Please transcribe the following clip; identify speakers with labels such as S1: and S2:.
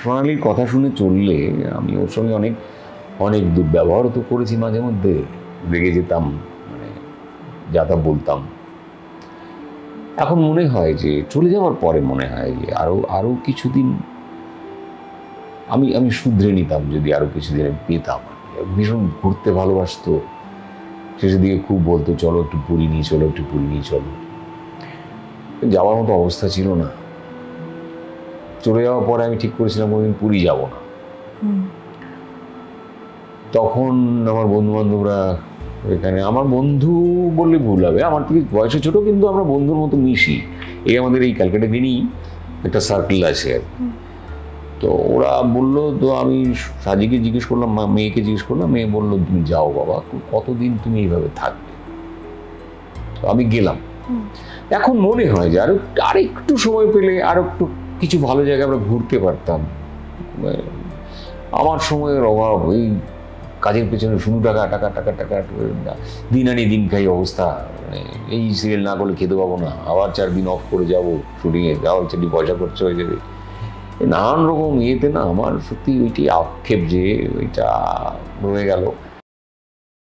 S1: সোনালির কথা শুনে চললে আমি ওর সঙ্গে অনেক অনেক দুর্ব্যবহারও তো করেছি, মাঝে মধ্যে রেগে যেতাম, মানে যা তা বলতাম। এখন মনে হয় যে চলে যাওয়ার পরে মনে হয় যে আরো আরো কিছুদিন আমি আমি শুধরে নিতাম, যদি আরো কিছুদিন আমি পেতাম। ভীষণ ঘুরতে ভালোবাসতো, শেষের দিকে খুব বলতো চলো একটু পুরী নিয়ে চলো, একটু পুরী নিয়ে চলো। যাওয়ার মতো অবস্থা ছিল না। চলে যাওয়ার পরে আমি ঠিক করেছিলাম কোনোদিন পুরী যাব না। তখন আমার বন্ধু বান্ধবরা এখানে, আমার বন্ধু বললে ভুল হবে, আমার থেকে বয়সে ছোট, কিন্তু আমরা বন্ধুর মতো মিশি। এই আমাদের এই ক্যালকাটা দিনই একটা সার্কেল আছে আর কি। তো ওরা বললো, তো আমি সাজিকে জিজ্ঞেস করলাম, মেয়েকে জিজ্ঞেস করলাম, মেয়ে বললো তুমি যাও বাবা, কতদিন তুমি এইভাবে থাকবে। তো আমি গেলাম। এখন মনে হয় যে আর একটু সময় পেলে আর একটু কিছু ভালো জায়গায় আমরা ঘুরতে পারতাম। আমার সময়ের অভাব, এই কাজের পেছনে শুধু টাকা টাকা টাকা টাকা, দিন আনি দিন খাই অবস্থা। মানে এই সিরিয়াল না করলে খেতে পাবো না, আবার 4 দিন অফ করে যাবো শুটিংয়ে, আবার 4 পয়সা খরচ হয়ে যাবে, নানান রকম ইয়েতে না আমার সত্যি ওইটি আক্ষেপ যে ওইটা রয়ে গেল।